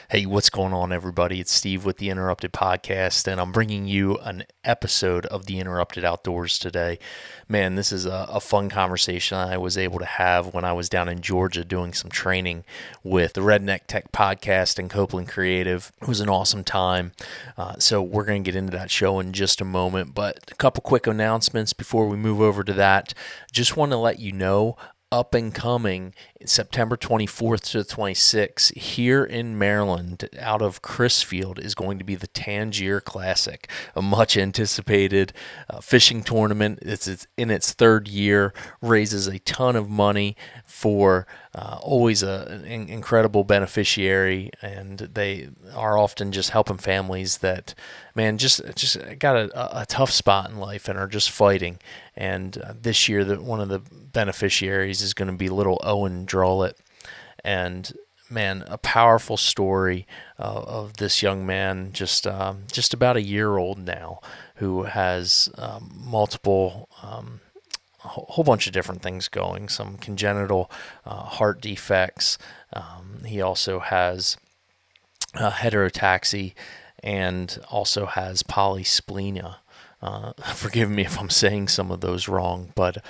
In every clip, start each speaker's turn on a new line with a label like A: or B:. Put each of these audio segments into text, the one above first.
A: Hey, what's going on, everybody? It's Steve with the Interrupted Podcast, and I'm bringing you an episode of the Interrupted Outdoors today. Man, this is a fun conversation I was able to have when I was down in Georgia doing some training with the Redneck Tech Podcast and Copeland Creative. It was an awesome time. So we're going to get into that show in just a moment, but a couple quick announcements before we move over to that. Just want to let you know, up and coming September 24th to the 26th here in Maryland out of Crisfield is going to be the Tangier Classic, a much anticipated fishing tournament. It's in its third year, raises a ton of money for always an incredible beneficiary, and they are often just helping families that, man, just got a tough spot in life and are just fighting. And this year, one of the beneficiaries is going to be little Owen Drawlett. And man, a powerful story of this young man, just about a year old now, who has multiple, a whole bunch of different things going. Some congenital heart defects. He also has heterotaxy and also has polysplenia. Forgive me if I'm saying some of those wrong, but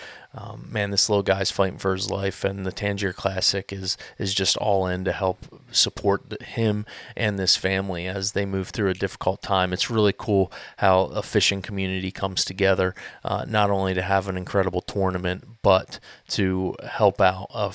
A: man, this little guy's fighting for his life, and the Tangier Classic is just all in to help support him and this family as they move through a difficult time. It's really cool how a fishing community comes together, not only to have an incredible tournament, but to help out a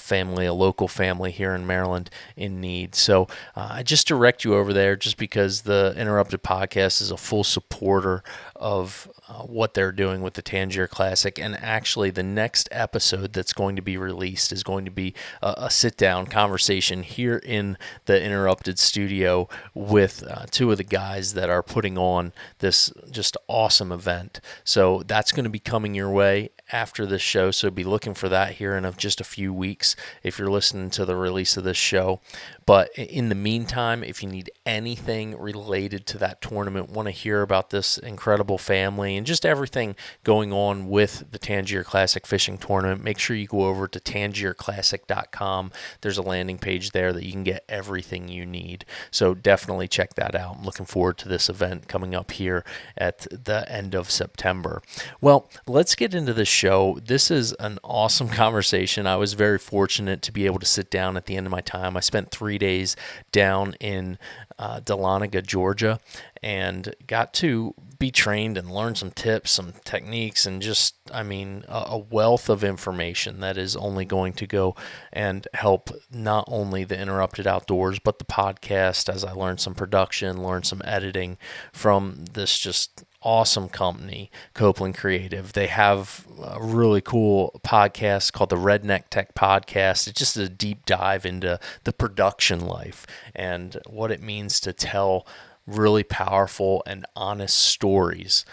A: local family here in Maryland in need. So I just direct you over there just because the Interrupted Podcast is a full supporter of what they're doing with the Tangier Classic. And actually, the next episode that's going to be released is going to be a sit-down conversation here in the Interrupted studio with two of the guys that are putting on this just awesome event. So that's going to be coming your way after this show, so be looking for that here in just a few weeks if you're listening to the release of this show. But in the meantime, if you need anything related to that tournament, want to hear about this incredible family and just everything going on with the Tangier Classic Fishing Tournament, make sure you go over to tangierclassic.com. There's a landing page there that you can get everything you need. So definitely check that out. I'm looking forward to this event coming up here at the end of September. Well, let's get into this show. This is an awesome conversation. I was very fortunate to be able to sit down at the end of my time. I spent 3 days down in Dahlonega, Georgia, and got to be trained and learn some tips, some techniques, and just, a wealth of information that is only going to go and help not only the Interrupted Outdoors, but the podcast as I learned some production, learned some editing from this just awesome company, Copeland Creative. They have a really cool podcast called the Redneck Tech Podcast. It's just a deep dive into the production life and what it means to tell really powerful and honest stories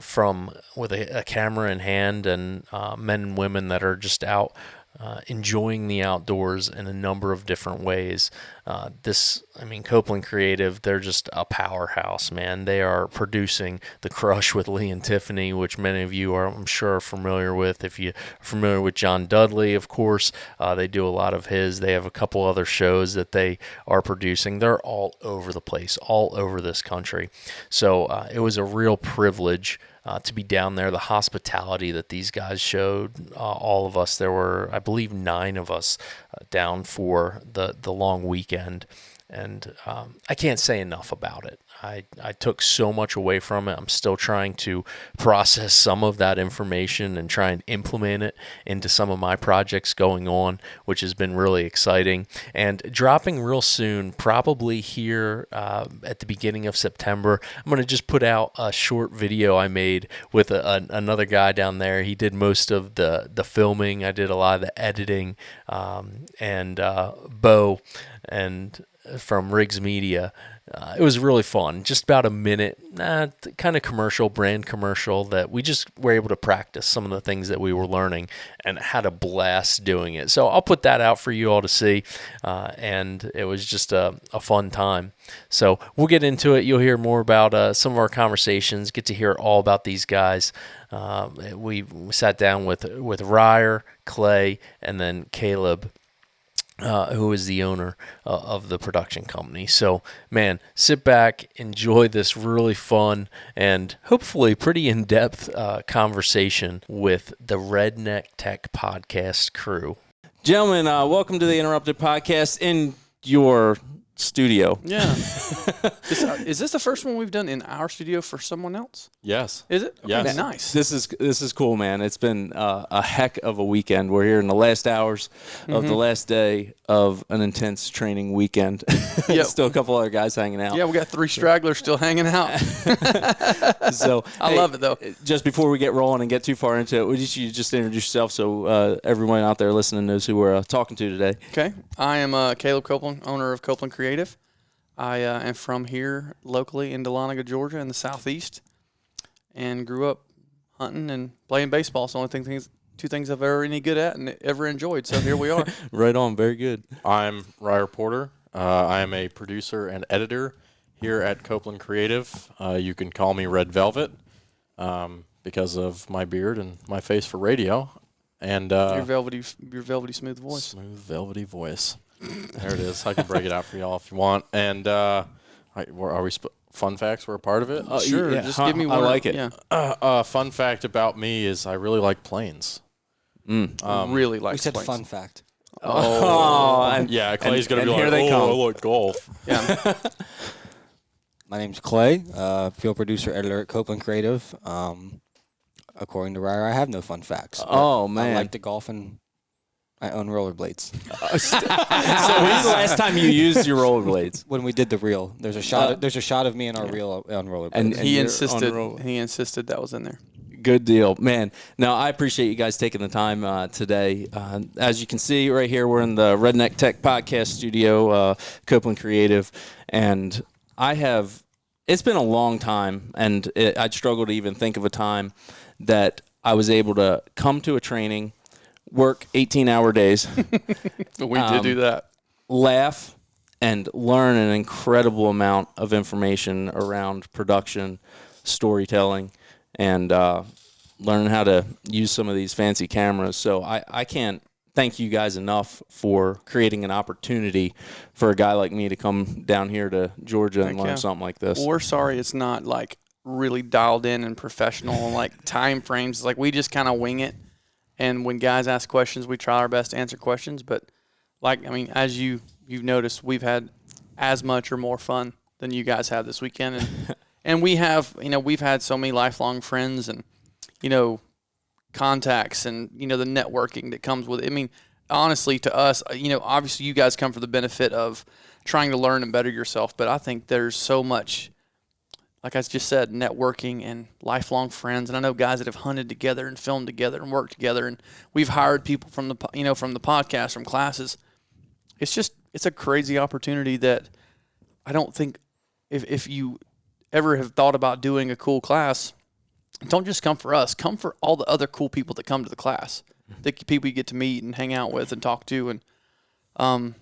A: from with a camera in hand, and men and women that are just out enjoying the outdoors in a number of different ways. Copeland Creative, they're just a powerhouse, man. They are producing The Crush with Lee and Tiffany, which many of you are, I'm sure, familiar with. If you're familiar with John Dudley, of course, they do a lot of his. They have a couple other shows that they are producing. They're all over the place, all over this country. So it was a real privilege to be down there. The hospitality that these guys showed, all of us, there were, I believe, 9 of us down for the long weekend. And I can't say enough about it. I took so much away from it. I'm still trying to process some of that information and try and implement it into some of my projects going on, which has been really exciting. And dropping real soon, probably here at the beginning of September, I'm going to just put out a short video I made with another guy down there. He did most of the filming. I did a lot of the editing, and Bo and from Riggs Media. It was really fun. Just about a minute, kind of brand commercial that we just were able to practice some of the things that we were learning and had a blast doing it. So I'll put that out for you all to see, and it was just a fun time. So we'll get into it. You'll hear more about some of our conversations, get to hear all about these guys. We sat down with Ryer, Clay, and then Caleb. who is the owner of the production company. So, man, sit back, enjoy this really fun and hopefully pretty in-depth conversation with the Redneck Tech Podcast crew.
B: Gentlemen, welcome to the Interrupted Podcast in your studio.
C: Yeah. Is this the first one we've done in our studio for someone else?
D: Yes.
C: Is it? Okay,
D: Yes.
C: Nice.
B: This is cool, man. It's been a heck of a weekend. We're here in the last hours of the last day of an intense training weekend.
C: Yep.
B: Still a couple other guys hanging out.
C: Yeah, we got 3 stragglers still hanging out.
B: So
C: I love it, though.
B: Just before we get rolling and get too far into it, would you just introduce yourself so everyone out there listening knows who we're talking to today?
C: Okay. I am Caleb Copeland, owner of Copeland Creative. I am from here locally in Dahlonega, Georgia, in the southeast, and grew up hunting and playing baseball. It's the only two things I've ever any good at and ever enjoyed. So here we are.
B: Right on. Very good.
D: I'm Ryer Porter. I am a producer and editor here at Copeland Creative. You can call me Red Velvet because of my beard and my face for radio. And
C: Your velvety smooth voice.
D: Smooth, velvety voice. There it is. I can break it out for y'all if you want. And are we fun facts? We're a part of it?
C: Sure.
B: Yeah,
C: Just give me one.
B: I like it.
C: Yeah.
D: Fun fact about me is I really like planes.
C: Really like
E: We said
C: planes.
E: fun fact.
B: And
D: Yeah, Clay's going to be
B: here
D: like,
B: they come.
D: I like golf.
C: Yeah.
E: My name's Clay, field producer, editor at Copeland Creative. According to Ryer, I have no fun facts. but
B: Oh, man.
E: I like to golf and I own rollerblades.
B: So when's the last time you used your rollerblades?
E: When we did the reel, there's a shot of me in our reel on rollerblades.
B: And
C: He
B: you're
C: insisted.
B: on roll.
C: He insisted that was in there.
B: Good deal, man. Now, I appreciate you guys taking the time today. As you can see right here, we're in the Redneck Tech Podcast studio, Copeland Creative, and it's been a long time, and I'd struggle to even think of a time that I was able to come to a training, work 18-hour days,
C: We did do that.
B: laugh, and learn an incredible amount of information around production, storytelling, and learning how to use some of these fancy cameras. So I can't thank you guys enough for creating an opportunity for a guy like me to come down here to Georgia and learn something like this.
C: Well, we're sorry it's not like really dialed in and professional and like time frames. Like we just kind of wing it. And when guys ask questions, we try our best to answer questions. But like, I mean, as you've noticed, we've had as much or more fun than you guys had this weekend. And and we have, we've had so many lifelong friends and, contacts and, the networking that comes with it. I mean, honestly, to us, obviously you guys come for the benefit of trying to learn and better yourself. But I think there's so much, like I just said, networking and lifelong friends. And I know guys that have hunted together and filmed together and worked together. And we've hired people from the podcast, from classes. It's a crazy opportunity that I don't think if you ever have thought about doing a cool class, don't just come for us. Come for all the other cool people that come to the class, the people you get to meet and hang out with and talk to and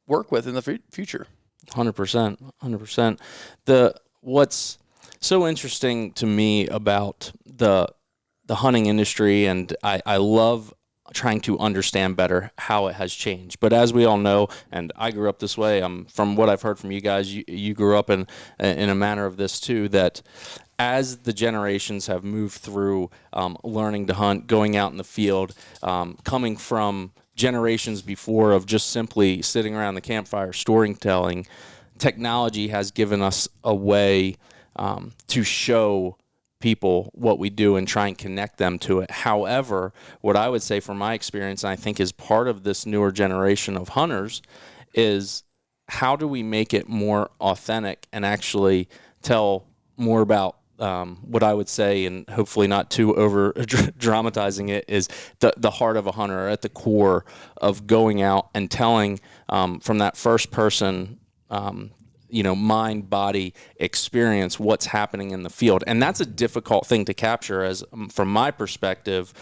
C: work with in the future.
B: 100%. What's so interesting to me about the hunting industry, and I love trying to understand better how it has changed. But as we all know, and I grew up this way, from what I've heard from you guys, you grew up in a manner of this too, that as the generations have moved through learning to hunt, going out in the field, coming from generations before of just simply sitting around the campfire storytelling, technology has given us a way to show people what we do and try and connect them to it. However, what I would say from my experience, and I think is part of this newer generation of hunters, is how do we make it more authentic and actually tell more about what I would say, and hopefully not too over dramatizing it, is the heart of a hunter, at the core of going out and telling from that first person mind, body experience what's happening in the field. And that's a difficult thing to capture, as from my perspective,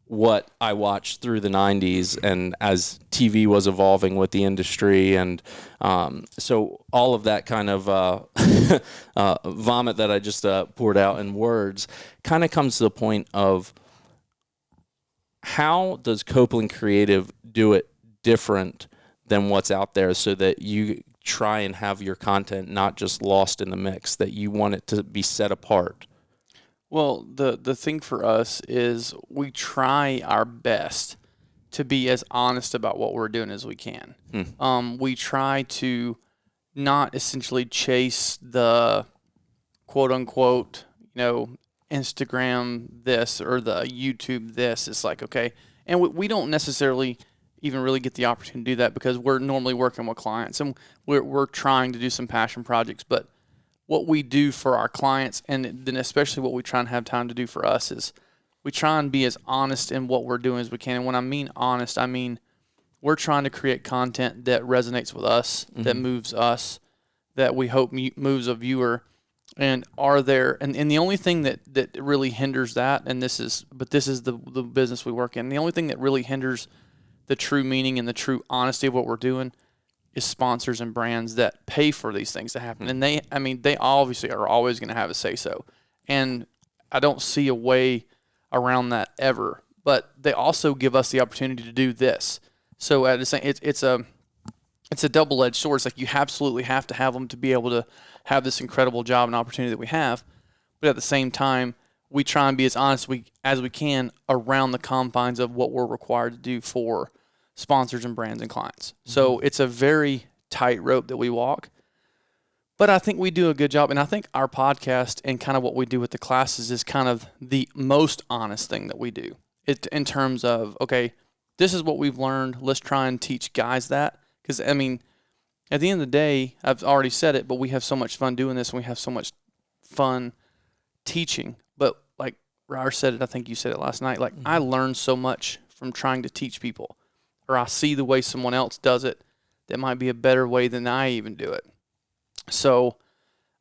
B: what I watched through the 90s and as TV was evolving with the industry. And so all of that kind of vomit that I just poured out in words kind of comes to the point of, how does Copeland Creative do it different than what's out there, so that you try and have your content not just lost in the mix, that you want it to be set apart?
C: Well, the thing for us is we try our best to be as honest about what we're doing as we can. We try to not essentially chase the quote unquote, Instagram this or the YouTube this. It's like, okay. And we don't necessarily even really get the opportunity to do that because we're normally working with clients and we're trying to do some passion projects. But what we do for our clients, and then especially what we try and have time to do for us, is we try and be as honest in what we're doing as we can. And when I mean honest, I mean we're trying to create content that resonates with us, that moves us, that we hope moves a viewer. And and the only thing that really hinders that, and this is the business we work in, the only thing that really hinders the true meaning and the true honesty of what we're doing is sponsors and brands that pay for these things to happen. And they obviously are always going to have a say so. And I don't see a way around that ever. But they also give us the opportunity to do this. So at the same, it's a double-edged sword. It's like you absolutely have to have them to be able to have this incredible job and opportunity that we have. But at the same time, we try and be as honest as we can around the confines of what we're required to do for sponsors and brands and clients. So it's a very tight rope that we walk. But I think we do a good job. And I think our podcast and kind of what we do with the classes is kind of the most honest thing that we do. In terms of, okay, this is what we've learned. Let's try and teach guys that. Because, at the end of the day, I've already said it, but we have so much fun doing this and we have so much fun teaching. But like Ryer said it, I think you said it last night, like I learn so much from trying to teach people. Or I see the way someone else does it that might be a better way than I even do it. So,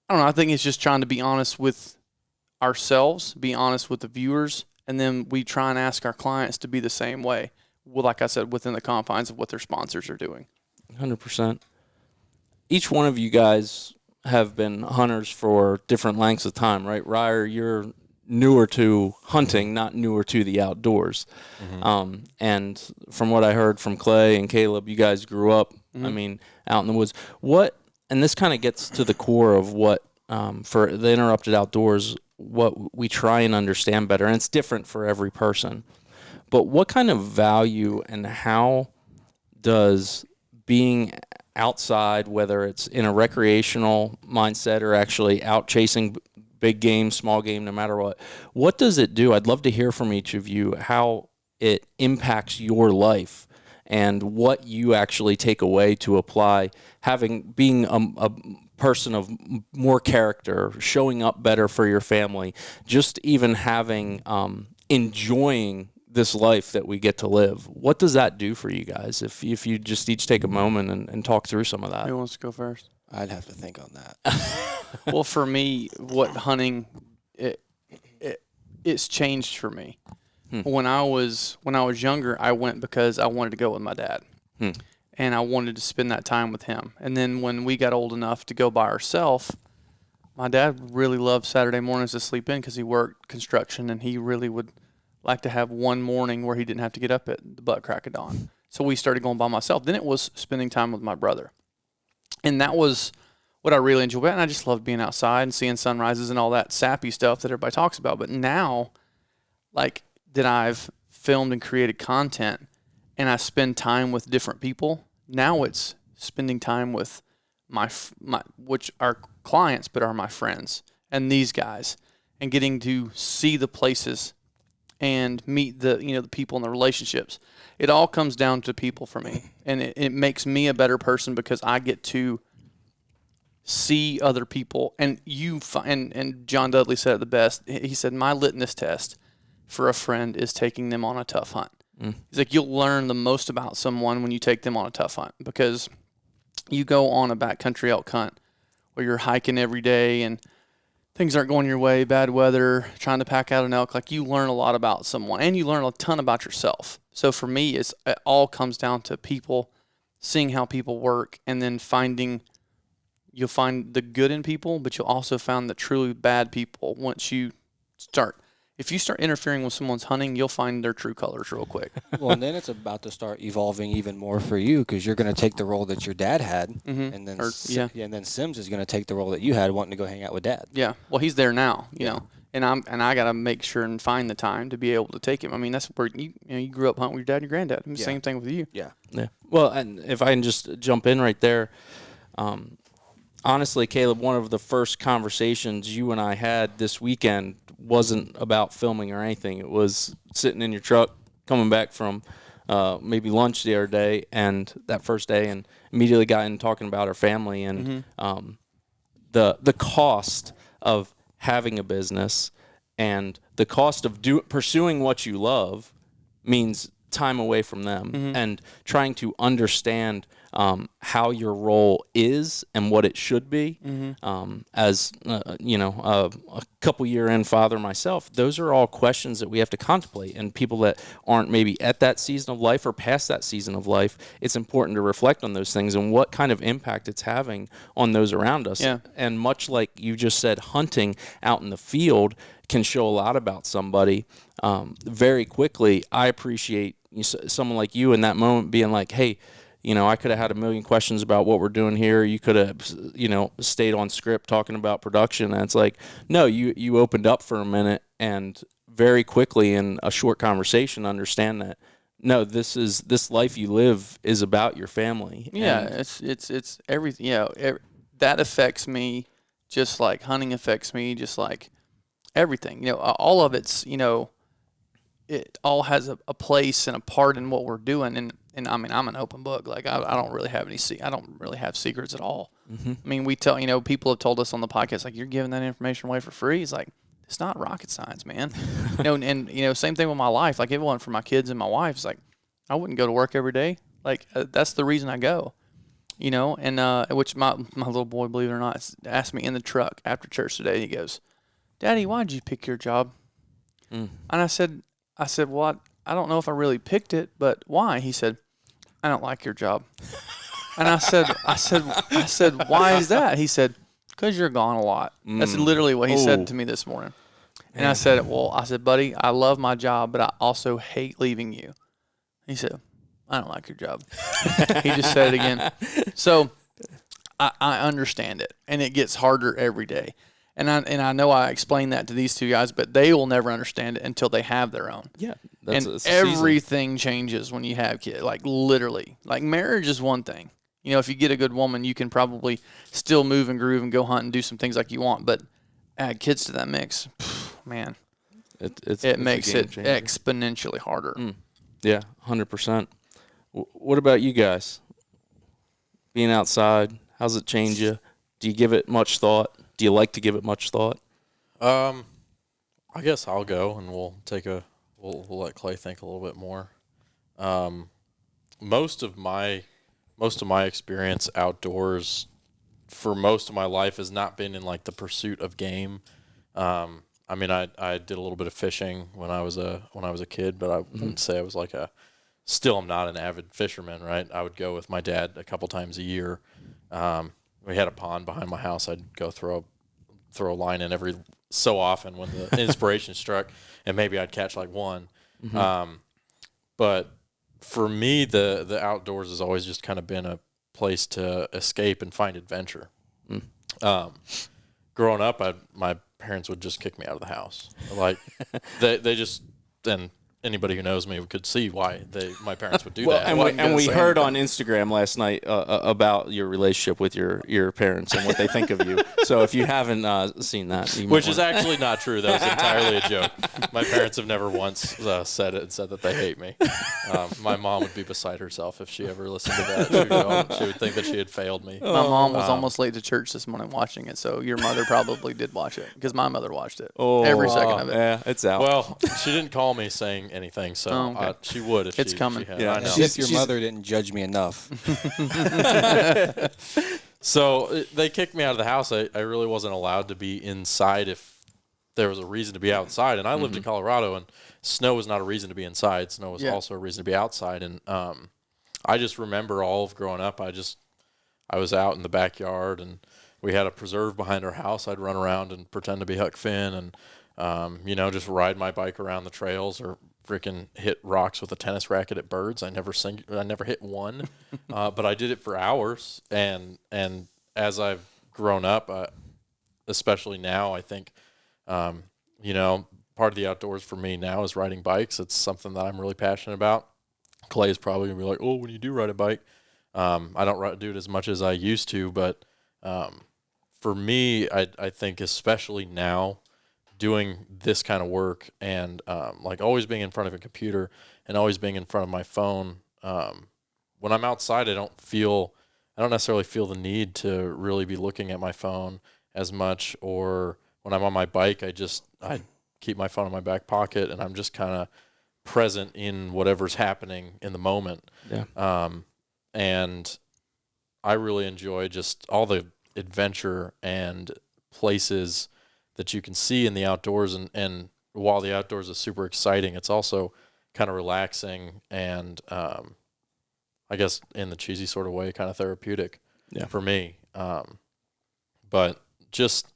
C: I don't know. I think it's just trying to be honest with ourselves, be honest with the viewers, and then we try and ask our clients to be the same way. Well, like I said, within the confines of what their sponsors are doing.
B: 100%. Each one of you guys have been hunters for different lengths of time, right? Ryer, you're newer to hunting, not newer to the outdoors. And from what I heard from Clay and Caleb, you guys grew up, out in the woods. And this kind of gets to the core of what, for the Interrupted Outdoors, what we try and understand better. And it's different for every person. But what kind of value and how does being outside, whether it's in a recreational mindset or actually out chasing big game, small game, no matter what does it do? I'd love to hear from each of you how it impacts your life and what you actually take away to apply, being a person of more character, showing up better for your family, just even having, enjoying this life that we get to live. What does that do for you guys? If you just each take a moment and talk through some of that.
C: Who wants to go first?
E: I'd have to think on that.
C: Well, for me, what hunting, it's changed for me. When I was younger, I went because I wanted to go with my dad. And I wanted to spend that time with him. And then when we got old enough to go by ourselves, my dad really loved Saturday mornings to sleep in because he worked construction and he really would like to have one morning where he didn't have to get up at the butt crack of dawn. So we started going by myself. Then it was spending time with my brother. And that was what I really enjoyed. And I just loved being outside and seeing sunrises and all that sappy stuff that everybody talks about. But now, like, that I've filmed and created content and I spend time with different people, now it's spending time with my which are clients but are my friends and these guys, and getting to see the places and meet the people and the relationships. It all comes down to people for me, and it makes me a better person because I get to see other people. And and John Dudley said it the best. He said, my litmus test for a friend is taking them on a tough hunt. He's like, you'll learn the most about someone when you take them on a tough hunt, because you go on a backcountry elk hunt where you're hiking every day and things aren't going your way, bad weather, trying to pack out an elk. Like, you learn a lot about someone and you learn a ton about yourself. So for me, it all comes down to people, seeing how people work, and then you'll find the good in people, but you'll also find the truly bad people once you start if you start interfering with someone's hunting, you'll find their true colors real quick.
E: Well, and then it's about to start evolving even more for you because you're going to take the role that your dad had, and then and then Sims is going to take the role that you had, wanting to go hang out with Dad.
C: Yeah, well, he's there now, you know, and I got to make sure and find the time to be able to take him. I mean, that's where you grew up hunting with your dad and your granddad. And the same thing with you.
E: Yeah.
B: Yeah. Well, and if I can just jump in right there, honestly, Caleb, one of the first conversations you and I had this weekend wasn't about filming or anything. It was sitting in your truck, coming back from maybe lunch the other day, and that first day, and immediately got in talking about our family and the cost of having a business and the cost of pursuing what you love means time away from them and trying to understand how your role is and what it should be. As a couple year in father myself, those are all questions that we have to contemplate. And people that aren't maybe at that season of life or past that season of life, it's important to reflect on those things and what kind of impact it's having on those around us.
C: Yeah.
B: And much like you just said, hunting out in the field can show a lot about somebody. Very quickly, I appreciate someone like you in that moment being like, hey, I could have had a million questions about what we're doing here. You could have, stayed on script talking about production. And it's like, no, you opened up for a minute and very quickly in a short conversation understand that, no, this life you live is about your family.
C: Yeah,
B: And
C: it's everything. Yeah, that affects me just like hunting affects me, just like everything. All of it's, it all has a place and a part in what we're doing. And I mean, I'm an open book. Like I don't really have I don't really have secrets at all. I mean, we tell, people have told us on the podcast, like, you're giving that information away for free. It's like, it's not rocket science, man. And same thing with my life. Like, if it wasn't for my kids and my wife, it's like, I wouldn't go to work every day. Like, that's the reason I go, and which my little boy, believe it or not, asked me in the truck after church today. He goes, Daddy, why did you pick your job? And I said, well, I don't know if I really picked it, but why? He said, I don't like your job. And I said, why is that? He said, because you're gone a lot. That's literally what he said to me this morning. And I said, buddy, I love my job, but I also hate leaving you. He said, I don't like your job. He just said it again. So I understand it, and it gets harder every day. And I know I explained that to these two guys, but they will never understand it until they have their own. Yeah. That's everything changes when you have kids, like literally. Like marriage is one thing. If you get a good woman, you can probably still move and groove and go hunt and do some things like you want. But add kids to that mix, man, it makes it exponentially harder.
B: Yeah, 100%. What about you guys? Being outside, how's it change you? Do you give it much thought? Do you like to give it much thought?
D: I guess I'll go, and we'll let Clay think a little bit more. Most of my experience outdoors for most of my life has not been in like the pursuit of game. I mean, I did a little bit of fishing when I was a kid, but I wouldn't say I was like still I'm not an avid fisherman, right? I would go with my dad a couple times a year. We had a pond behind my house. I'd go throw a line in every so often when the inspiration struck, and maybe I'd catch like one. But for me, the outdoors has always just kind of been a place to escape and find adventure. Growing up, my parents would just kick me out of the house. Like they just, and anybody who knows me could see why my parents would do that.
B: And we heard on Instagram last night about your relationship with your parents and what they think of you. So if you haven't seen that,
D: which is actually not true. That was entirely a joke. My parents have never once said that they hate me. My mom would be beside herself if she ever listened to that. She would think that she had failed me.
C: My mom was almost late to church this morning watching it, so your mother probably did watch it because my mother watched it every second of it.
B: Yeah, it's out.
D: Well, she didn't call me saying anything, so she would if
C: it's coming.
D: She had.
B: Yeah,
D: I know.
E: If your mother didn't judge me enough.
D: So they kicked me out of the house. I really wasn't allowed to be inside if there was a reason to be outside. And I lived in Colorado, and snow was not a reason to be inside. Snow was also a reason to be outside. And I just remember all of growing up, I was out in the backyard, and we had a preserve behind our house. I'd run around and pretend to be Huck Finn, and just ride my bike around the trails or freaking hit rocks with a tennis racket at birds. I never hit one, but I did it for hours. And as I've grown up, especially now, I think, part of the outdoors for me now is riding bikes. It's something that I'm really passionate about. Clay is probably gonna be like, oh, when you do ride a bike, I don't do it as much as I used to, but for me, I think especially now, doing this kind of work and like always being in front of a computer and always being in front of my phone, when I'm outside, I don't necessarily feel the need to really be looking at my phone as much. Or when I'm on my bike, I keep my phone in my back pocket and I'm just kind of present in whatever's happening in the moment.
B: Yeah.
D: And I really enjoy just all the adventure and places that you can see in the outdoors. And while the outdoors is super exciting, it's also kind of relaxing and I guess in the cheesy sort of way, kind of therapeutic for me. But just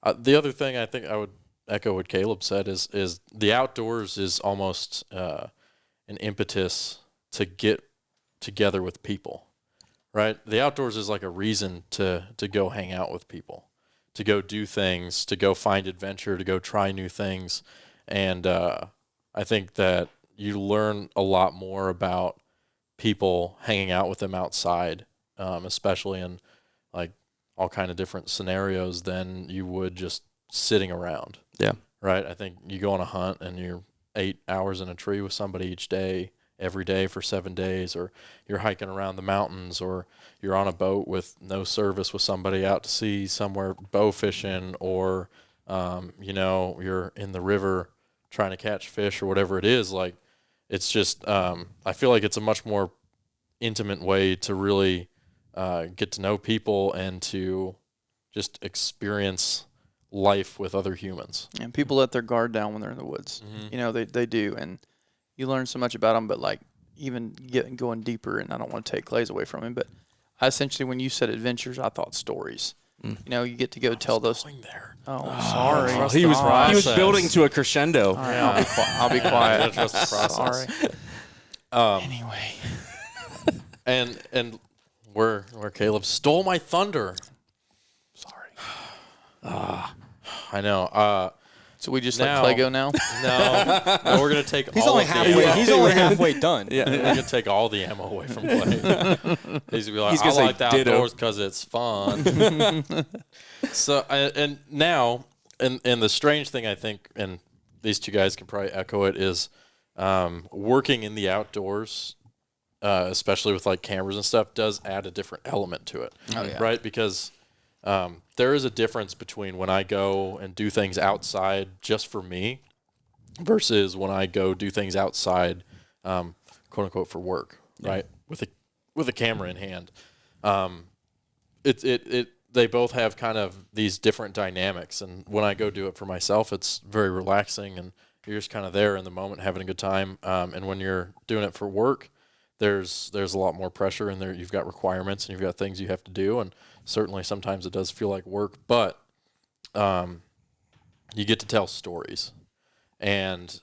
D: the other thing I think I would echo what Caleb said is the outdoors is almost an impetus to get together with people, right? The outdoors is like a reason to go hang out with people, to go do things, to go find adventure, to go try new things. And I think that you learn a lot more about people hanging out with them outside, especially in like all kind of different scenarios than you would just sitting around.
B: Yeah.
D: Right. I think you go on a hunt and you're 8 hours in a tree with somebody each day, every day for 7 days, or you're hiking around the mountains, or you're on a boat with no service with somebody out to sea somewhere bow fishing, or, you're in the river trying to catch fish or whatever it is. Like, it's just, I feel like it's a much more intimate way to really get to know people and to just experience life with other humans.
C: And people let their guard down when they're in the woods.
D: Mm-hmm.
C: They do. And you learn so much about them, but like even going deeper, and I don't want to take Clay's away from him, but I essentially, when you said adventures, I thought stories. You get to go tell those.
D: There.
C: Oh, sorry.
B: He was building to a crescendo.
C: All right, I'll be quiet.
D: Trust the process.
C: Sorry. Anyway.
D: And where Caleb stole my thunder.
C: Sorry.
D: I know.
C: So we just let Clay go now?
D: No, we're gonna take.
E: He's
D: all
E: only
D: of
E: halfway.
D: The
E: He's only halfway done.
D: Yeah, we're gonna take all the ammo away from Clay. He's gonna be like, I like the outdoors because it's fun. So and now, and the strange thing I think, and these two guys can probably echo it, is working in the outdoors, especially with like cameras and stuff, does add a different element to it.
C: Oh, yeah.
D: Right, because there is a difference between when I go and do things outside just for me versus when I go do things outside, quote unquote, for work, right? With a camera in hand. They both have kind of these different dynamics. And when I go do it for myself, it's very relaxing and you're just kind of there in the moment having a good time. And when you're doing it for work, there's a lot more pressure and there you've got requirements and you've got things you have to do. And certainly sometimes it does feel like work, but you get to tell stories. And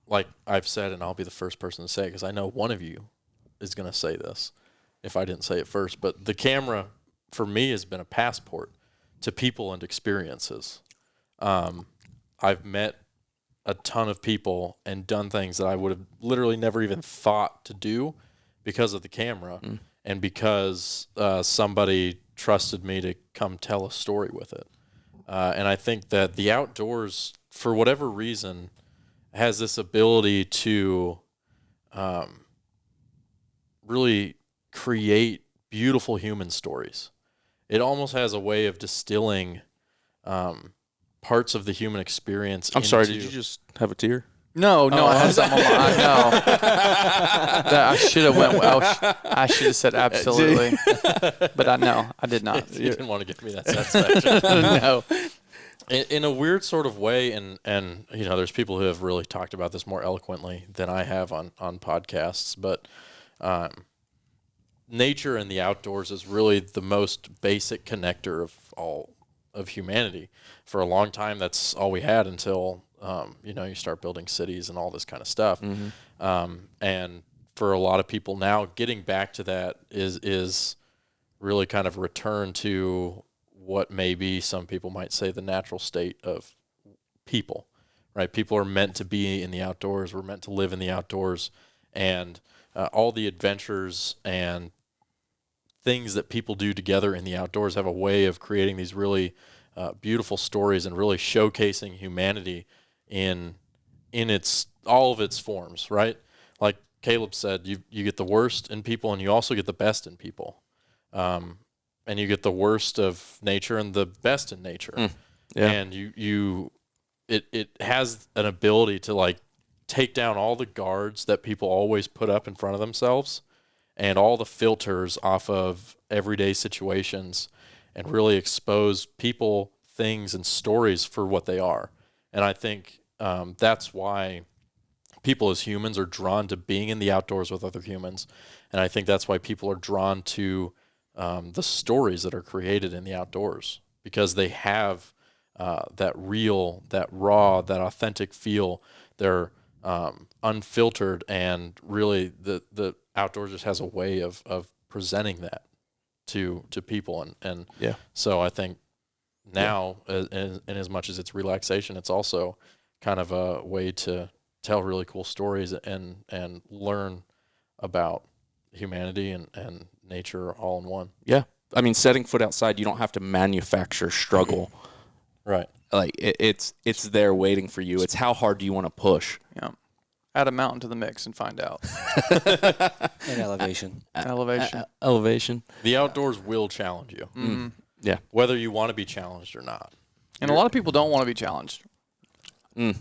D: like I've said, and I'll be the first person to say it because I know one of you is going to say this if I didn't say it first, but the camera for me has been a passport to people and experiences. I've met a ton of people and done things that I would have literally never even thought to do because of the camera and because somebody trusted me to come tell a story with it. And I think that the outdoors, for whatever reason, has this ability to really create beautiful human stories. It almost has a way of distilling parts of the human experience.
B: I'm sorry, did you just have a tear?
C: No, I had something on my eye. No. I should have went. I should have said absolutely, but I did not.
D: You didn't want to give me that satisfaction.
C: No.
D: In a weird sort of way, and there's people who have really talked about this more eloquently than I have on podcasts, but nature and the outdoors is really the most basic connector of of humanity. For a long time, that's all we had until you start building cities and all this kind of stuff. And for a lot of people now, getting back to that is really kind of return to what maybe some people might say the natural state of people, right? People are meant to be in the outdoors. We're meant to live in the outdoors, and all the adventures and things that people do together in the outdoors have a way of creating these really beautiful stories and really showcasing humanity in all of its forms, right? Like Caleb said, you get the worst in people, and you also get the best in people, and you get the worst of nature and the best in nature, and it has an ability to like take down all the guards that people always put up in front of themselves and all the filters off of everyday situations and really expose people, things, and stories for what they are. And I think that's why people as humans are drawn to being in the outdoors with other humans. And I think that's why people are drawn to the stories that are created in the outdoors, because they have that real, that raw, that authentic feel. They're unfiltered, and really the outdoors just has a way of presenting that to people. And so I think now, in as much as it's relaxation, it's also kind of a way to tell really cool stories and learn about humanity and nature all in one.
B: Yeah. I mean, setting foot outside, you don't have to manufacture struggle.
D: Right.
B: Like it's there waiting for you. It's how hard do you want to push?
C: Yeah. Add a mountain to the mix and find out.
E: And elevation.
C: Elevation.
D: The outdoors will challenge you.
C: Mm-hmm.
B: Yeah.
D: Whether you want to be challenged or not.
C: And a lot of people don't want to be challenged. A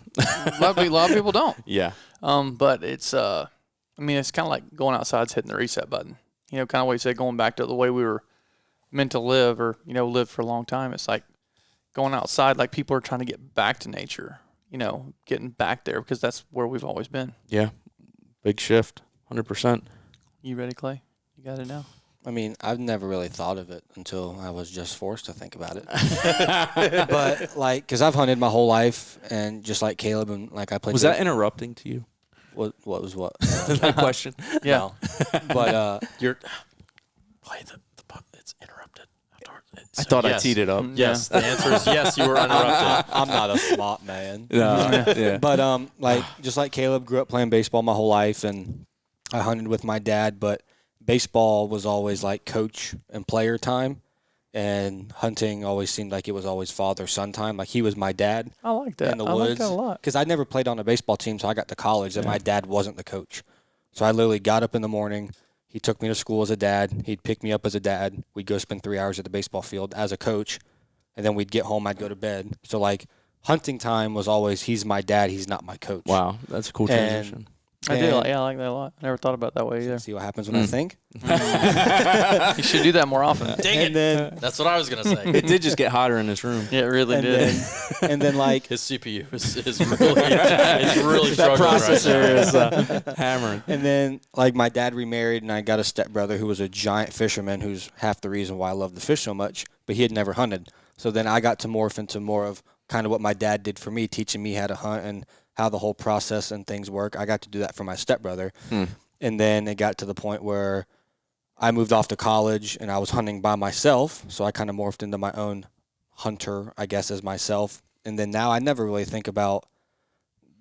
C: lot of people don't.
B: Yeah.
C: But it's it's kind of like going outside's hitting the reset button. Kind of what you said, going back to the way we were meant to live, or live for a long time. It's like going outside, like people are trying to get back to nature. Getting back there, because that's where we've always been.
B: Yeah. Big shift. 100%.
C: You ready, Clay? You got it now?
E: I mean, I've never really thought of it until I was just forced to think about it. But because I've hunted my whole life, and just like Caleb, and I played.
B: Was that interrupting to you?
E: What was what?
B: That question.
C: Yeah.
E: No. But
D: You're play the puck. It's interrupted.
B: I thought
D: yes.
B: I teed it up.
D: Yes, the answer is yes. You were interrupted.
E: I'm not a smart man.
B: No. Yeah.
E: But just like Caleb, grew up playing baseball my whole life, and I hunted with my dad. But baseball was always like coach and player time, and hunting always seemed like it was always father-son time. Like he was my dad.
C: I like that.
E: In the
C: I
E: woods.
C: like that a lot.
E: Because I never played on a baseball team, so I got to college, and my dad wasn't the coach. So I literally got up in the morning. He took me to school as a dad. He'd pick me up as a dad. We'd go spend 3 hours at the baseball field as a coach, and then we'd get home. I'd go to bed. So hunting time was always he's my dad. He's not my coach.
B: Wow, that's a cool transition.
C: I do. I like that a lot. I never thought about it that way either.
E: See what happens when I think?
C: You should do that more often.
D: Dang it.
E: Then,
D: That's what I was gonna say.
B: It did just get hotter in this room.
C: Yeah, it really did.
E: and then
D: His CPU is really struggling
B: Processor
D: right now.
B: is hammering.
E: And then, my dad remarried, and I got a stepbrother who was a giant fisherman, who's half the reason why I love the fish so much, but he had never hunted. So then I got to morph into more of kind of what my dad did for me, teaching me how to hunt and how the whole process and things work. I got to do that for my stepbrother. And then it got to the point where I moved off to college, and I was hunting by myself, so I kind of morphed into my own hunter, I guess, as myself. And then now I never really think about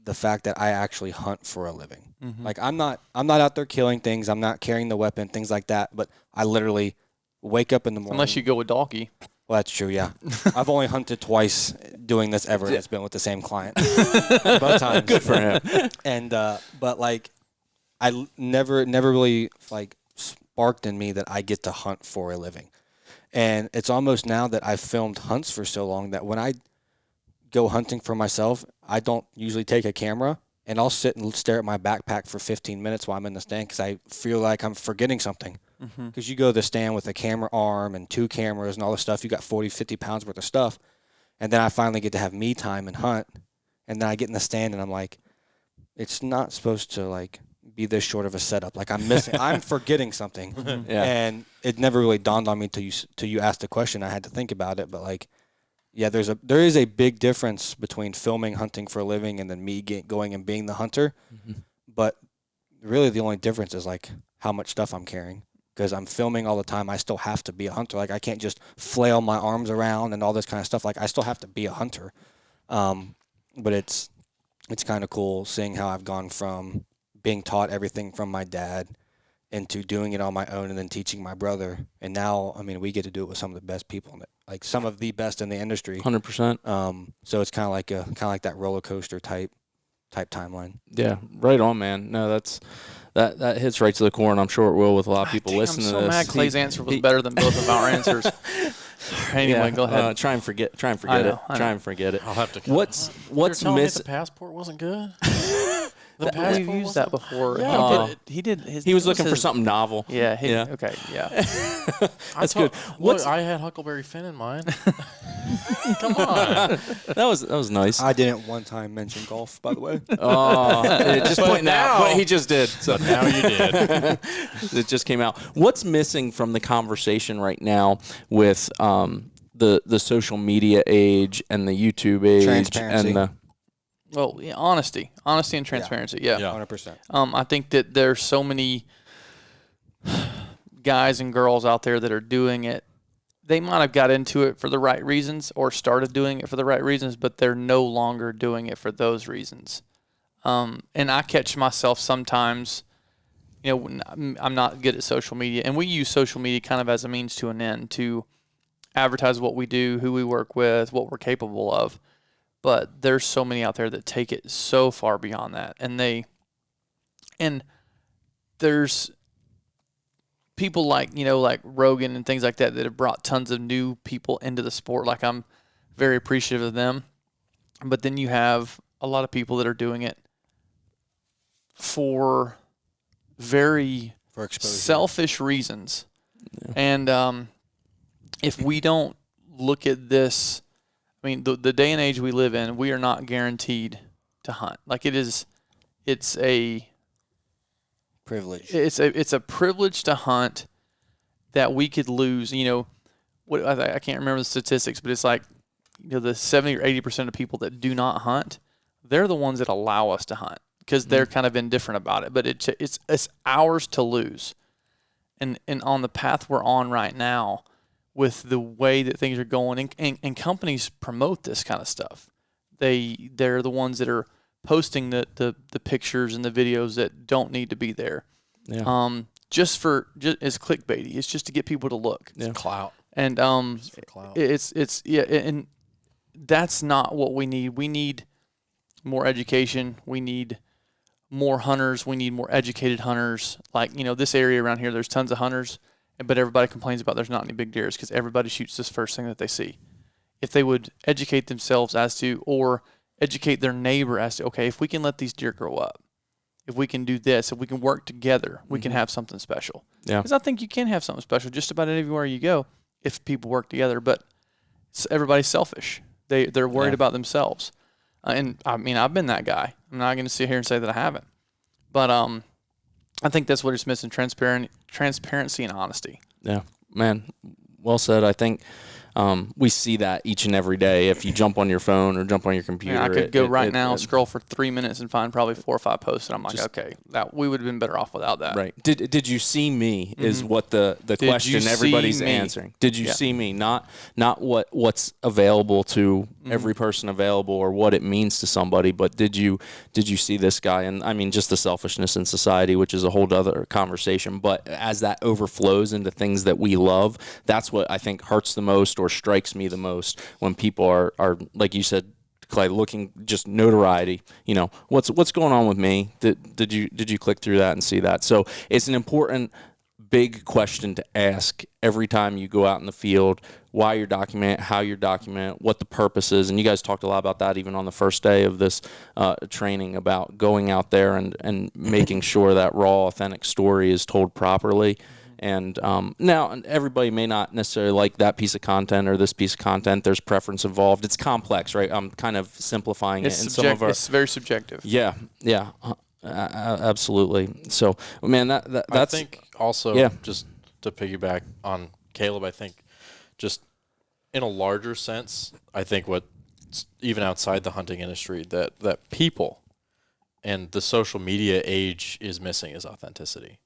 E: the fact that I actually hunt for a living. I'm not out there killing things. I'm not carrying the weapon, things like that. But I literally wake up in the morning.
C: Unless you go with Dalkey.
E: Well, that's true, yeah. I've only hunted twice doing this ever, and it's been with the same client. Both times.
B: Good for him.
E: And, but I never really, sparked in me that I get to hunt for a living. And it's almost now that I've filmed hunts for so long that when I go hunting for myself, I don't usually take a camera, and I'll sit and stare at my backpack for 15 minutes while I'm in the stand because I feel like I'm forgetting something. Because you go to the stand with a camera arm and 2 cameras and all this stuff. You got 40, 50 pounds worth of stuff. And then I finally get to have me time and hunt. And then I get in the stand and I'm like, it's not supposed to be this short of a setup. I'm missing, I'm forgetting something.
B: Yeah.
E: And it never really dawned on me till you asked the question. I had to think about it. But Yeah, there is a big difference between filming hunting for a living and then me going and being the hunter. But really the only difference is like how much stuff I'm carrying. Because I'm filming all the time, I still have to be a hunter. Like I can't just flail my arms around and all this kind of stuff. Like I still have to be a hunter. But it's kind of cool seeing how I've gone from being taught everything from my dad into doing it on my own and then teaching my brother. And now, I mean, we get to do it with some of the best people in it, like some of the best in the industry.
B: 100%.
E: So it's kind of like that roller coaster type timeline.
B: Yeah, right on, man. No, that hits right to the core, and I'm sure it will with a lot of people listening to this.
C: I'm so mad Clay's answer was better than both of our answers. Anyway, go ahead.
B: Try and forget it.
C: I
B: Try
C: know.
B: and forget it.
D: I'll have to.
B: What's
D: You're telling me
B: missing?
D: the passport wasn't good.
C: We've used that before.
D: Yeah.
C: He did. His,
B: He was
C: it
B: looking for
C: his-
B: something novel.
C: Yeah.
B: Yeah.
C: Okay. Yeah.
B: That's good.
D: Look, I had Huckleberry Finn in mind. Come on.
B: That was nice.
E: I didn't one time mention golf, by the way.
B: Just pointing out what he just did. So
D: Now you did.
B: it just came out. What's missing from the conversation right now with the social media age and the YouTube age
E: Transparency.
B: and the
C: Well, yeah, honesty and transparency. Yeah.
D: Yeah.
E: 100%.
C: I think that there's so many guys and girls out there that are doing it. They might have got into it for the right reasons or started doing it for the right reasons, but they're no longer doing it for those reasons. And I catch myself sometimes, when I'm not good at social media, and we use social media kind of as a means to an end to advertise what we do, who we work with, what we're capable of. But there's so many out there that take it so far beyond that, and there's people like Rogan and things like that have brought tons of new people into the sport. Like, I'm very appreciative of them. But then you have a lot of people that are doing it for very
E: For exposure.
C: selfish reasons. And if we don't look at this, I mean, the day and age we live in, we are not guaranteed to hunt. Like, it's a
E: Privilege.
C: it's a privilege to hunt that we could lose. I can't remember the statistics, but it's like, the 70 or 80% of people that do not hunt, they're the ones that allow us to hunt because they're kind of indifferent about it. But it's ours to lose. And on the path we're on right now, with the way that things are going, and companies promote this kind of stuff. They're the ones that are posting the pictures and the videos that don't need to be there.
B: Yeah.
C: Just as clickbaity. It's just to get people to look.
B: Yeah.
D: Clout.
C: And
D: Just for clout.
C: and that's not what we need. We need more education. We need more hunters. We need more educated hunters. Like, this area around here, there's tons of hunters, but everybody complains about there's not any big deers because everybody shoots this first thing that they see. If they would educate themselves or educate their neighbor as to, okay, if we can let these deer grow up, if we can do this, if we can work together, we can have something special.
B: Yeah.
C: Because I think you can have something special just about anywhere you go if people work together, but everybody's selfish. They're worried about themselves. And I mean, I've been that guy. I'm not going to sit here and say that I haven't. But I think that's what it's missing, transparency and honesty.
B: Yeah, man, well said. I think we see that each and every day. If you jump on your phone or jump on your computer,
C: I could go right now and scroll for 3 minutes and find probably 4 or 5 posts, and I'm like, okay, we would have been better off without that.
B: Right. Did you see me? Is what the
C: you
B: question
C: see
B: everybody's
C: me?
B: answering. Did you
C: Yeah.
B: see me? Not what's available to every person available or what it means to somebody, but did you see this guy? And I mean, just the selfishness in society, which is a whole other conversation. But as that overflows into things that we love, that's what I think hurts the most or strikes me the most when people are like you said, Clay, looking just notoriety. What's going on with me? Did you click through that and see that? So it's an important big question to ask every time you go out in the field: why you're document, how you're document, what the purpose is. And you guys talked a lot about that even on the first day of this training, about going out there and making sure that raw, authentic story is told properly. And now everybody may not necessarily like that piece of content or this piece of content. There's preference involved. It's complex, right? I'm kind of simplifying it.
C: It's very subjective.
B: Yeah, absolutely. So, man, that's.
D: I think also,
B: yeah.
D: just to piggyback on Caleb, I think just in a larger sense, I think what even outside the hunting industry that people and the social media age is missing is authenticity.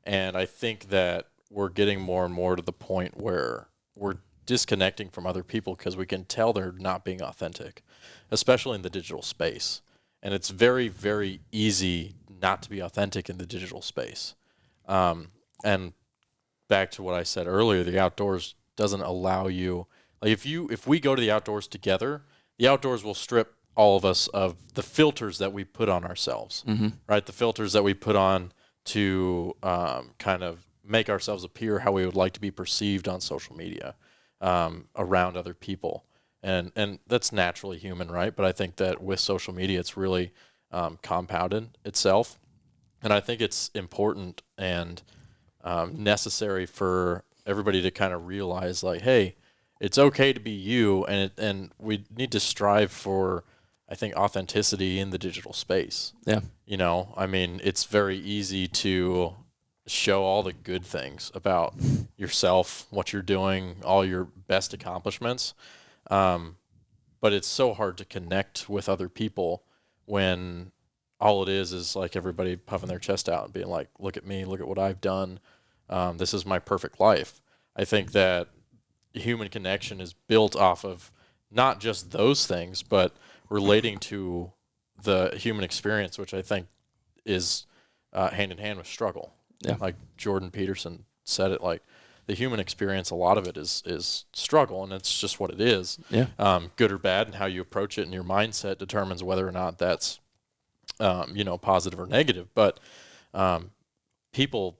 D: And I think that we're getting more and more to the point where we're disconnecting from other people because we can tell they're not being authentic, especially in the digital space. And it's very, very easy not to be authentic in the digital space. And back to what I said earlier, the outdoors doesn't allow you, like if we go to the outdoors together, the outdoors will strip all of us of the filters that we put on ourselves, right? The filters that we put on to kind of make ourselves appear how we would like to be perceived on social media around other people. And that's naturally human, right? But I think that with social media, it's really compounded itself. And I think it's important and necessary for everybody to kind of realize, like, hey, it's okay to be you, and we need to strive for, I think, authenticity in the digital space.
B: Yeah.
D: You know, I mean, it's very easy to show all the good things about yourself, what you're doing, all your best accomplishments. But it's so hard to connect with other people when all it is like everybody puffing their chest out and being like, look at me, look at what I've done. This is my perfect life. I think that human connection is built off of not just those things, but relating to the human experience, which I think is hand in hand with struggle.
B: Yeah.
D: Like Jordan Peterson said it, like the human experience, a lot of it is struggle, and it's just what it is.
B: Yeah.
D: Good or bad, and how you approach it and your mindset determines whether or not that's positive or negative. But people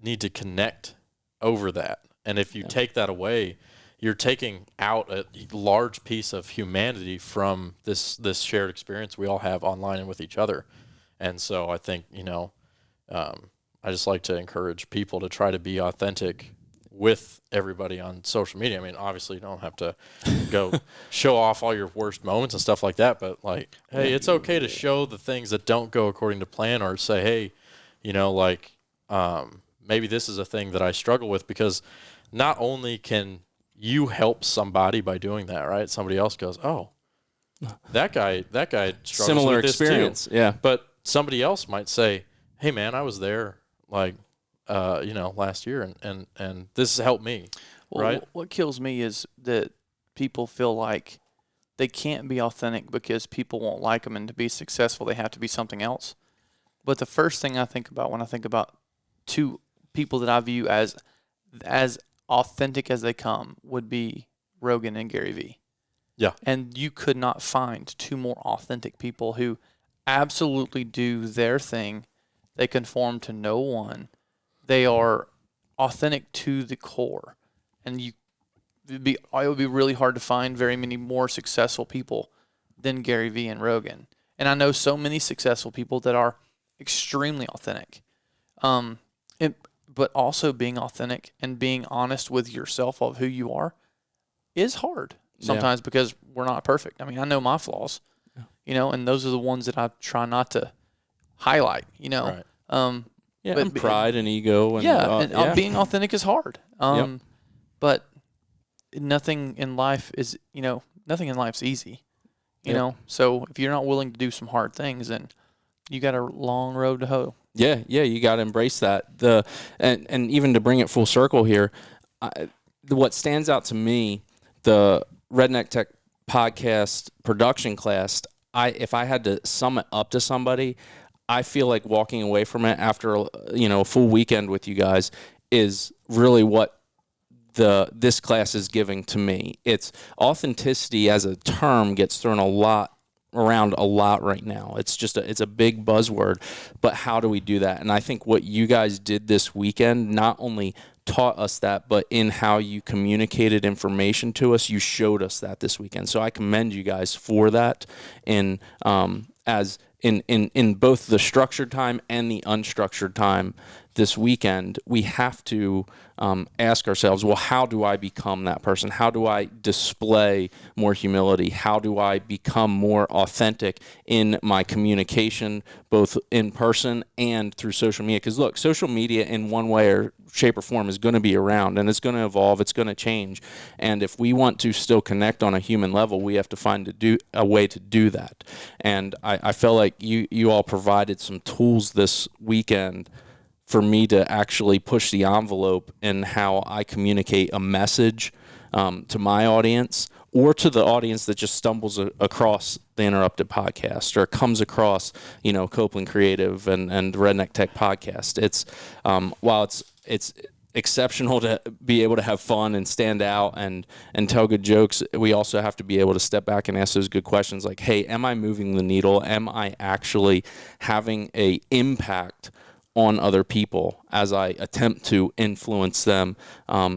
D: need to connect over that. And if you take that away, you're taking out a large piece of humanity from this shared experience we all have online and with each other. And so I think, I just like to encourage people to try to be authentic with everybody on social media. I mean, obviously you don't have to go show off all your worst moments and stuff like that, but like, hey, it's okay to show the things that don't go according to plan, or say, hey, maybe this is a thing that I struggle with, because not only can you help somebody by doing that, right? Somebody else goes, oh, that guy struggles
B: Similar
D: with this
B: experience,
D: too.
B: yeah.
D: But somebody else might say, hey man, I was there last year and this has helped me.
C: Well,
D: right?
C: What kills me is that people feel like they can't be authentic because people won't like them, and to be successful, they have to be something else. But the first thing I think about when I think about two people that I view as authentic as they come would be Rogan and Gary Vee.
D: Yeah.
C: And you could not find two more authentic people who absolutely do their thing. They conform to no one. They are authentic to the core. And it would be really hard to find very many more successful people than Gary Vee and Rogan. And I know so many successful people that are extremely authentic. But also being authentic and being honest with yourself of who you are is hard sometimes, because we're not perfect. I mean, I know my flaws, and those are the ones that I try not to highlight,
D: Right.
B: And pride and ego. And,
C: being authentic is hard. But nothing in life is, nothing in life's easy, you know? So if you're not willing to do some hard things, then you got a long road to hoe.
B: Yeah, you got to embrace that. And even to bring it full circle here, what stands out to me, the Redneck Tech podcast production class, if I had to sum it up to somebody, I feel like walking away from it after a full weekend with you guys is really what this class is giving to me. It's authenticity as a term gets thrown around a lot right now. It's just it's a big buzzword, but how do we do that? And I think what you guys did this weekend not only taught us that, but in how you communicated information to us, you showed us that this weekend. So I commend you guys for that. And as in both the structured time and the unstructured time this weekend, we have to ask ourselves, well, how do I become that person? How do I display more humility? How do I become more authentic in my communication, both in person and through social media? Because look, social media in one way or shape or form is going to be around, and it's going to evolve, it's going to change. And if we want to still connect on a human level, we have to find a way to do that. And I felt like you all provided some tools this weekend for me to actually push the envelope in how I communicate a message to my audience, or to the audience that just stumbles across the Interrupted podcast, or comes across, Copeland Creative and Redneck Tech podcast. It's while it's exceptional to be able to have fun and stand out and tell good jokes, we also have to be able to step back and ask those good questions like, hey, am I moving the needle? Am I actually having a impact on other people as I attempt to influence them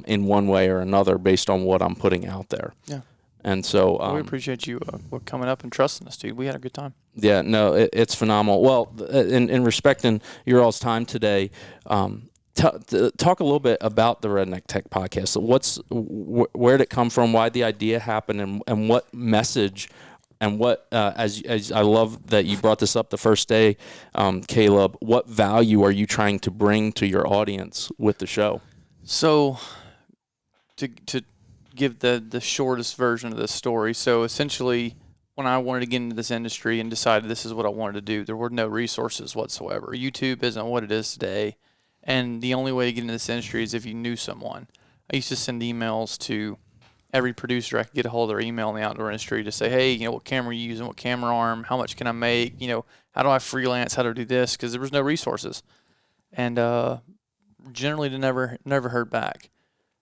B: in one way or another based on what I'm putting out there?
C: Yeah.
B: And so
C: we appreciate you coming up and trusting us, dude. We had a good time.
B: Yeah, no, it's phenomenal. Well, in respecting your all's time today, talk a little bit about the Redneck Tech podcast. Where did it come from? Why did the idea happen, and what message? And what, as I love that you brought this up the first day, Caleb, what value are you trying to bring to your audience with the show?
C: So, to give the shortest version of this story, so essentially, when I wanted to get into this industry and decided this is what I wanted to do, there were no resources whatsoever. YouTube isn't what it is today, and the only way to get into this industry is if you knew someone. I used to send emails to every producer I could get a hold of their email in the outdoor industry to say, hey, what camera are you using, what camera arm, how much can I make, how do I freelance, how to do this, because there was no resources. And generally never heard back.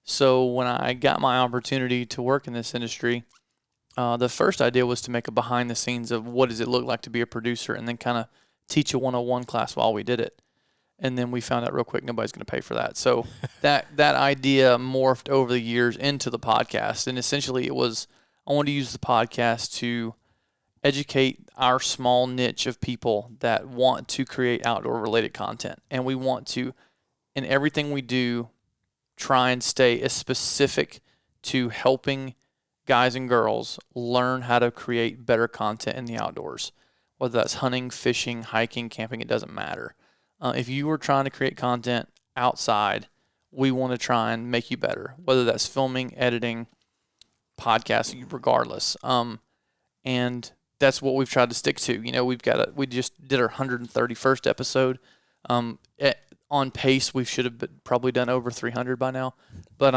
C: So when I got my opportunity to work in this industry, the first idea was to make a behind the scenes of what does it look like to be a producer, and then kind of teach a 101 class while we did it. And then we found out real quick nobody's going to pay for that. So that idea morphed over the years into the podcast. And essentially I wanted to use the podcast to educate our small niche of people that want to create outdoor related content. And we want to, in everything we do, try and stay as specific to helping guys and girls learn how to create better content in the outdoors. Whether that's hunting, fishing, hiking, camping, it doesn't matter. If you are trying to create content outside, we want to try and make you better, whether that's filming, editing, podcasting, regardless. And that's what we've tried to stick to. We just did our 131st episode. On pace, we should have probably done over 300 by now, but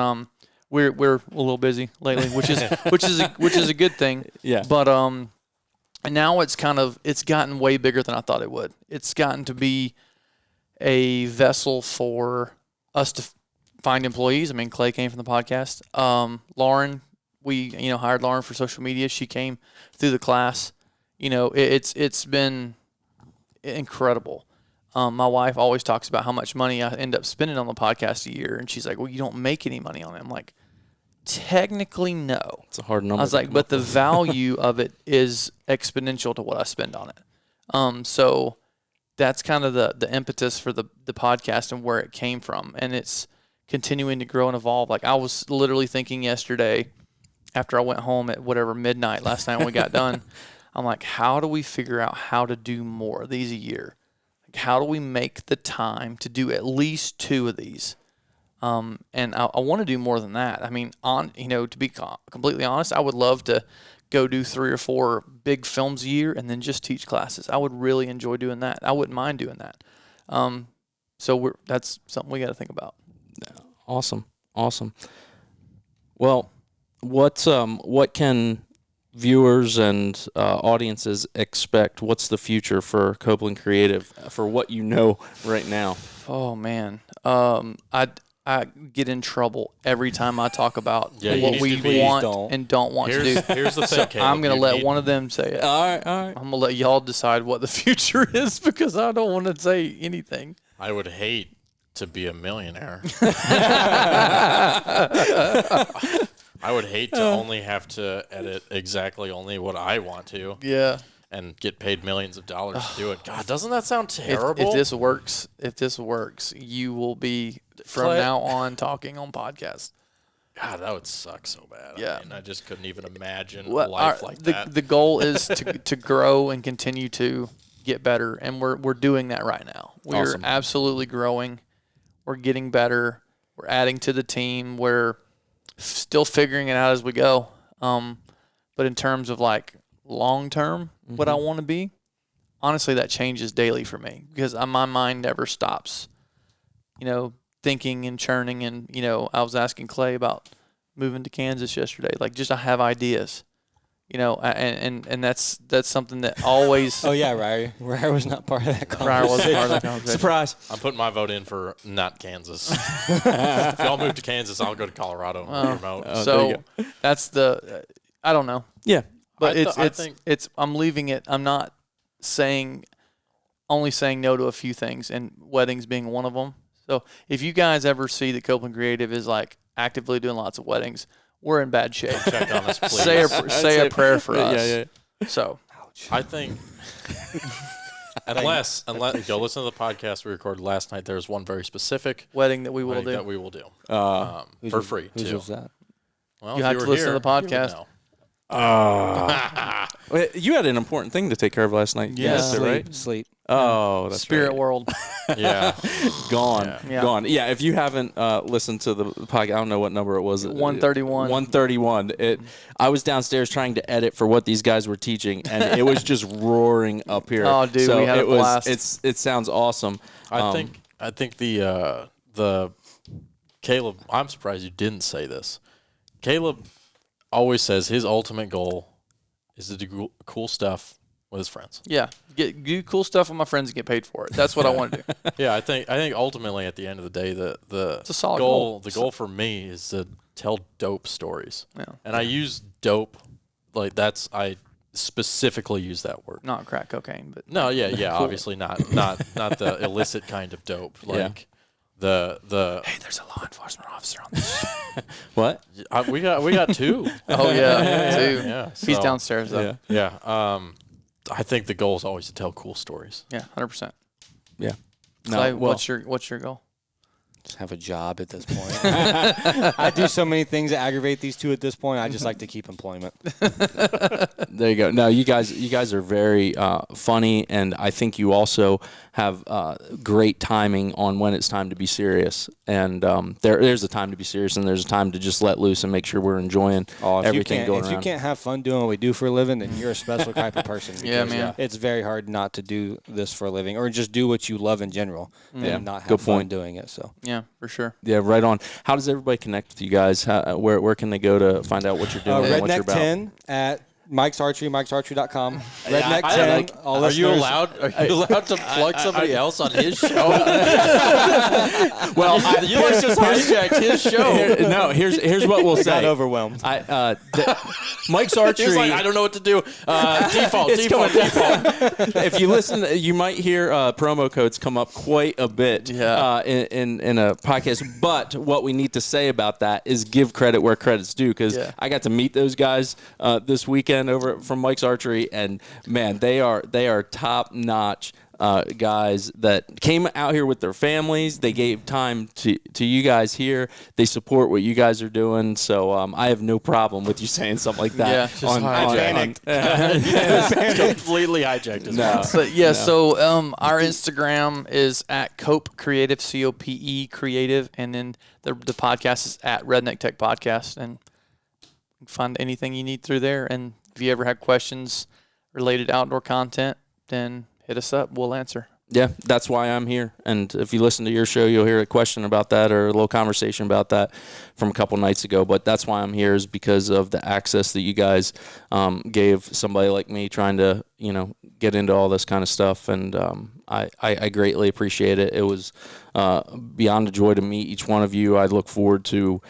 C: we're a little busy lately, which is a good thing.
B: Yeah.
C: But and now it's gotten way bigger than I thought it would. It's gotten to be a vessel for us to find employees. I mean, Clay came from the podcast. Lauren, we hired Lauren for social media. She came through the class. It's been incredible. My wife always talks about how much money I end up spending on the podcast a year, and she's like, "Well, you don't make any money on it." I'm like, technically, no.
B: It's a hard number.
C: I was like, but the value of it is exponential to what I spend on it. So that's kind of the impetus for the podcast and where it came from. And it's continuing to grow and evolve. Like I was literally thinking yesterday after I went home at midnight last night when we got done, I'm like, how do we figure out how to do more of these a year? Like, how do we make the time to do at least 2 of these? And I want to do more than that. I mean, to be completely honest, I would love to go do 3 or 4 big films a year and then just teach classes. I would really enjoy doing that. I wouldn't mind doing that. So that's something we got to think about.
B: Awesome. Well, what can viewers and audiences expect? What's the future for Copeland Creative for what you know right now?
C: Oh man, I get in trouble every time I talk about what we want and don't want to do.
D: Here's the thing,
C: so
D: Caleb,
C: I'm going to let one of them say it.
B: All right.
C: I'm going to let y'all decide what the future is because I don't want to say anything.
D: I would hate to be a millionaire. I would hate to only have to edit exactly only what I want to.
C: Yeah.
D: and get paid millions of dollars to do it. God, doesn't that sound terrible?
C: If this works, you will be from now on talking on podcasts.
D: God, that would suck so bad.
C: Yeah.
D: I mean, I just couldn't even imagine a life like that.
C: The goal is to grow and continue to get better, and we're doing that right now. We're
B: Awesome.
C: absolutely growing. We're getting better. We're adding to the team. We're still figuring it out as we go. But in terms of like long term, what I want to be, honestly, that changes daily for me because my mind never stops, thinking and churning. And, I was asking Clay about moving to Kansas yesterday. Like, just I have ideas, and that's something that always.
E: Oh, yeah, Ryer. Ryer was not part of that conversation.
C: Ryer wasn't part of that conversation.
B: Surprise.
D: I'm putting my vote in for not Kansas. If y'all move to Kansas, I'll go to Colorado and remote.
C: So that's I don't know.
B: Yeah.
C: But
D: I think
C: I'm leaving it. I'm not only saying no to a few things, and weddings being one of them. So if you guys ever see that Copeland Creative is like actively doing lots of weddings, we're in bad shape.
D: check on us, please.
C: Say a prayer for us.
B: Yeah.
C: So
D: I think unless go listen to the podcast we recorded last night. There's one very specific
C: wedding that we will
D: wedding
C: do.
D: that we will do for free
E: Whose
D: too.
E: was that?
D: Well,
C: You
D: if
C: have
D: were
C: to listen to
D: here,
C: the
D: you would
C: podcast.
D: know.
B: Wait, you had an important thing to take care of last night.
C: Yeah.
B: Yes, right?
E: Sleep.
B: Oh, that's
C: Spirit
B: right.
C: world.
D: Yeah.
B: Gone.
C: Yeah.
B: Gone. Yeah, if you haven't listened to the podcast, I don't know what number it was.
C: 131.
B: 131. I was downstairs trying to edit for what these guys were teaching, and it was just roaring up here.
C: Oh, dude,
B: so
C: we had a blast.
B: It sounds awesome.
D: I think the Caleb. I'm surprised you didn't say this. Caleb always says his ultimate goal is to do cool stuff with his friends.
C: Yeah. Do cool stuff with my friends and get paid for it. That's what I want to do.
D: Yeah, I think ultimately at the end of the day,
C: It's a solid
D: goal.
C: goal.
D: The goal for me is to tell dope stories.
C: Yeah.
D: And I use dope like I specifically use that word.
C: Not crack cocaine, but
D: No, yeah,
C: Cool.
D: obviously not the illicit kind of dope. Like the
C: hey, there's a law enforcement officer on this.
B: What?
D: we got two.
C: Oh yeah, too.
D: Yeah,
C: He's
D: so,
C: downstairs though.
B: Yeah.
D: Yeah. I think the goal is always to tell cool stories.
C: Yeah, 100%.
B: Yeah.
C: Clay,
B: well,
C: what's your goal?
E: Just have a job at this point. I do so many things that aggravate these two at this point. I just like to keep employment.
B: there you go. No, you guys are very funny, and I think you also have great timing on when it's time to be serious. And there's a time to be serious, and there's a time to just let loose and make sure we're enjoying everything going around.
E: If you can't have fun doing what we do for a living, then you're a special type of person.
C: Yeah,
E: because
C: man.
E: It's very hard not to do this for a living, or just do what you love in general, and not have
B: Good
E: fun
B: point.
E: doing it. So.
C: Yeah, for sure.
B: Yeah, right on. How does everybody connect with you guys? Where can they go to find out what you're doing and what you're
E: Redneck
B: about?
E: 10 at Mike's Archery, Mike'sArchery.com. Redneck 10. All
D: Are you
E: listeners-
D: allowed to plug somebody else on his show?
B: Well,
D: you like just hijacked his show.
B: Here's what we'll
E: Got
B: say.
E: overwhelmed.
B: Mike's Archery.
D: He's like, I don't know what to do. Default.
B: If you listen, you might hear promo codes come up quite a bit in a podcast. But what we need to say about that is give credit where credit's due, because I got to meet those guys this weekend over from Mike's Archery, and man, they are top notch. Guys that came out here with their families. They gave time to you guys here. They support what you guys are doing. So I have no problem with you saying something like that.
C: Yeah, just
D: Completely hijacked his
B: No.
C: So our Instagram is at Cope Creative, COPE Creative, and then the podcast is at Redneck Tech Podcast, and you can find anything you need through there. And if you ever have questions related to outdoor content, then hit us up. We'll answer.
B: Yeah, that's why I'm here. And if you listen to your show, you'll hear a question about that or a little conversation about that from a couple nights ago. But that's why I'm here, is because of the access that you guys gave somebody like me trying to, get into all this kind of stuff. And I greatly appreciate it. It was beyond a joy to meet each one of you. I look forward to,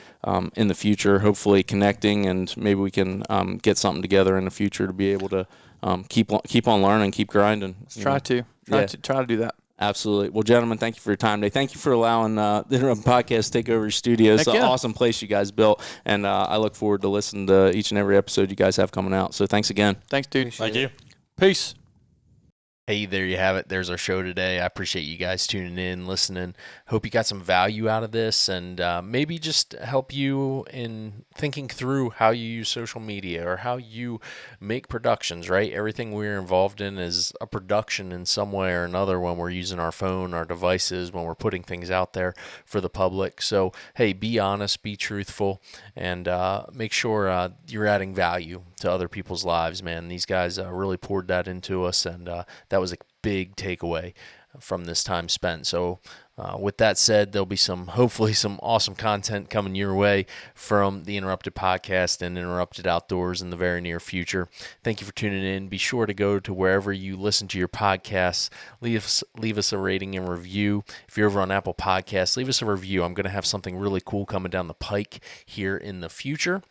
B: in the future, hopefully connecting, and maybe we can get something together in the future to be able to keep on learning, keep grinding.
C: Try to do that.
B: Absolutely. Well, gentlemen, thank you for your time today. Thank you for allowing the podcast to take over your studio. It's
C: Heck
B: an
C: yeah.
B: awesome place you guys built, and I look forward to listening to each and every episode you guys have coming out. So thanks again.
C: Thanks, dude.
D: Thank you. Peace.
A: Hey, there you have it. There's our show today. I appreciate you guys tuning in, listening. Hope you got some value out of this, and maybe just help you in thinking through how you use social media or how you make productions, right? Everything we're involved in is a production in some way or another when we're using our phone, our devices, when we're putting things out there for the public. So, hey, be honest, be truthful, and make sure you're adding value to other people's lives, man. These guys really poured that into us, and that was a big takeaway from this time spent. So with that said, there'll be hopefully some awesome content coming your way from the Interrupted Podcast and Interrupted Outdoors in the very near future. Thank you for tuning in. Be sure to go to wherever you listen to your podcasts. Leave us a rating and review. If you're over on Apple Podcasts, leave us a review. I'm going to have something really cool coming down the pike here in the future.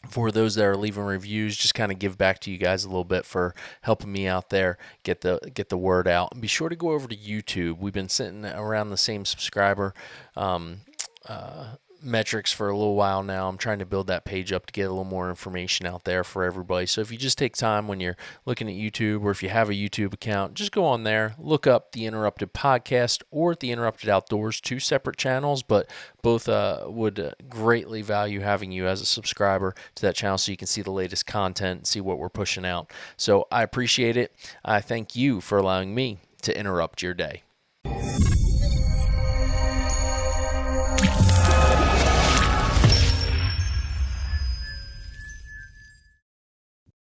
A: For those that are leaving reviews, just kind of give back to you guys a little bit for helping me out there, get the word out. And be sure to go over to YouTube. We've been sitting around the same subscriber metrics for a little while now. I'm trying to build that page up to get a little more information out there for everybody. So if you just take time when you're looking at YouTube, or if you have a YouTube account, just go on there, look up the Interrupted Podcast or the Interrupted Outdoors, 2 separate channels, but both would greatly value having you as a subscriber to that channel so you can see the latest content, see what we're pushing out. So I appreciate it. I thank you for allowing me to interrupt your day.